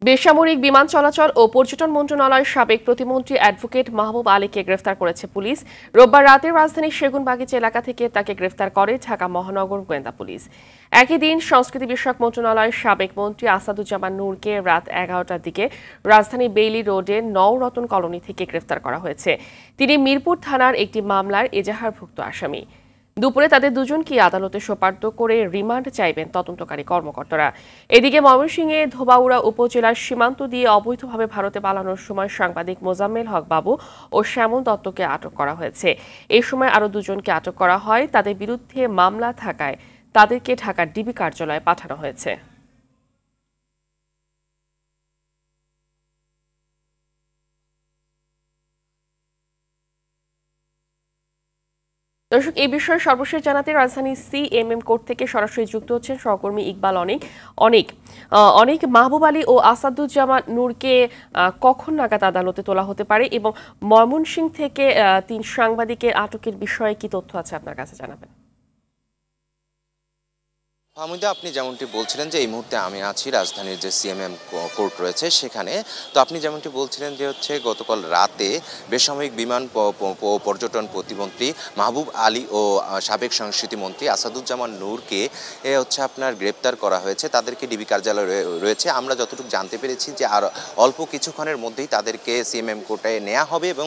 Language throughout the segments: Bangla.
বেসামরিক বিমান চলাচল ও পর্যটন মন্ত্রণালয়ের সাবেক প্রতিমন্ত্রী অ্যাডভোকেট মাহবুব আলীকে গ্রেফতার করেছে পুলিশ। রোববার রাতে রাজধানীর সেগুনবাগিচা এলাকা থেকে তাকে গ্রেফতার করে ঢাকা মহানগর গোয়েন্দা পুলিশ। একই দিন সংস্কৃতি বিষয়ক মন্ত্রণালয়ের সাবেক মন্ত্রী আসাদুজ্জামান নূরকে রাত 11টার দিকে রাজধানী বেইলি রোডের নওরতন কলোনি থেকে গ্রেফতার করা হয়েছে। তিনি মিরপুর থানার একটি মামলার এজাহারভুক্ত আসামি। দুপুরে তাদের দুজনকে আদালতে সোপর্দ করে রিমান্ড চাইবেন তদন্তকারী কর্মকর্তারা। এদিকে ময়মনসিংহে ধোবাউড়া উপজেলার সীমান্ত দিয়ে অবৈধভাবে ভারতে পালানোর সময় সাংবাদিক মোজাম্মেল হক বাবু ও শ্যামল দত্তকে আটক করা হয়েছে। এই সময় আরও দুজনকে আটক করা হয়। তাদের বিরুদ্ধে মামলা থাকায় তাদেরকে ঢাকার ডিবি কার্যালয়ে পাঠানো হয়েছে। দর্শক, এই বিষয়ে সর্বশেষ জানাতে রাজধানী সিএমএম কোর্ট থেকে সরাসরি যুক্ত হচ্ছেন সহকর্মী ইকবাল অনেক মাহবুব আলী ও আসাদুজ্জামান নূরকে কখন নাগাদ আদালতে তোলা হতে পারে এবং ময়মনসিংহ থেকে 3 সাংবাদিকের আটকের বিষয়ে কি তথ্য আছে আপনার কাছে জানাবেন। ফাহমিদা, আপনি যেমনটি বলছিলেন যে এই মুহূর্তে আমি আছি রাজধানীর যে সিএমএম কোর্ট রয়েছে সেখানে। তো আপনি যেমনটি বলছিলেন যে গতকাল রাতে বেসামরিক বিমান পর্যটন প্রতিমন্ত্রী মাহবুব আলী ও সাবেক সংস্কৃতি মন্ত্রী আসাদুজ্জামান নূরকে আপনার গ্রেপ্তার করা হয়েছে। তাদেরকে ডিবি কার্যালয়ে রয়েছে। আমরা যতটুকু জানতে পেরেছি যে আর অল্প কিছুক্ষণের মধ্যেই তাদেরকে সিএমএম কোর্টে নেওয়া হবে এবং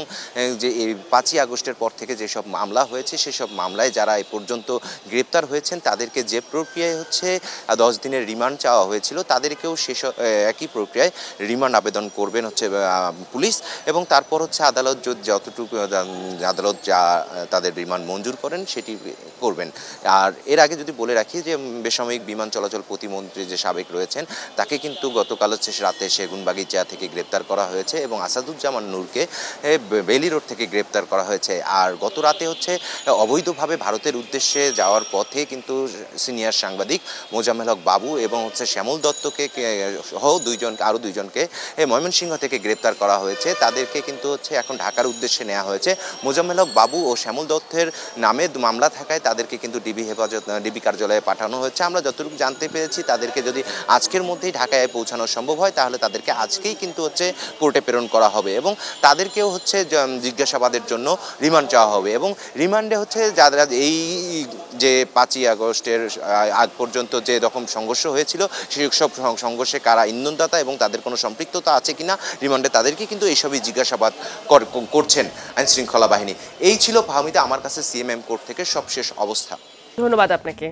যে এই 5ই আগস্টের পর থেকে যেসব মামলা হয়েছে সেসব মামলায় যারা এই পর্যন্ত গ্রেপ্তার হয়েছেন তাদেরকে যে প্রক্রিয়ায় 10 দিনের রিমান্ড চাওয়া হয়েছিল তাদেরকেও একই প্রক্রিয়ায় রিমান্ড আবেদন করবেন পুলিশ এবং তারপর আদালত যতটুকু আদালত যা তাদের রিমান্ড মঞ্জুর করেন সেটি করবেন। আর এর আগে যদি বলে রাখি যে বেসামরিক বিমান চলাচল প্রতিমন্ত্রী যে সাবেক রয়েছেন তাকে কিন্তু গতকাল রাতে সেগুনবাগিচা থেকে গ্রেপ্তার করা হয়েছে এবং আসাদুজ্জামান নূরকে বেইলি রোড থেকে গ্রেপ্তার করা হয়েছে। আর গত রাতে অবৈধভাবে ভারতের উদ্দেশ্যে যাওয়ার পথে কিন্তু সিনিয়র সাংবাদিক মোজাম্মেল হক বাবু এবং শ্যামল দত্তকে সহ আরও দুইজনকে ময়মনসিংহ থেকে গ্রেপ্তার করা হয়েছে। তাদেরকে কিন্তু এখন ঢাকার উদ্দেশ্যে নেওয়া হয়েছে। মোজাম্মেল হক বাবু ও শ্যামল দত্তের নামে মামলা থাকায় তাদেরকে কিন্তু ডিবি কার্যালয়ে পাঠানো হয়েছে। আমরা যতটুকু জানতে পেরেছি তাদেরকে যদি আজকের মধ্যেই ঢাকায় পৌঁছানো সম্ভব হয় তাহলে তাদেরকে আজকেই কিন্তু কোর্টে প্রেরণ করা হবে এবং তাদেরকেও জিজ্ঞাসাবাদের জন্য রিমান্ড চাওয়া হবে এবং রিমান্ডে যারা এই যে 5ই আগস্টের আগ পর্যন্ত যে রকম সংঘর্ষ হয়েছিল সেই সব সংঘর্ষে কারা ইন্ধনদাতা এবং তাদের কোনো সম্পৃক্ততা আছে কিনা রিমান্ডে তাদেরকে কিন্তু এইসবই জিজ্ঞাসাবাদ করছেন আইন শৃঙ্খলা বাহিনী। এই ছিল ফাহমিদা আমার কাছে সিএমএম কোর্ট থেকে সবশেষ অবস্থা। ধন্যবাদ আপনাকে।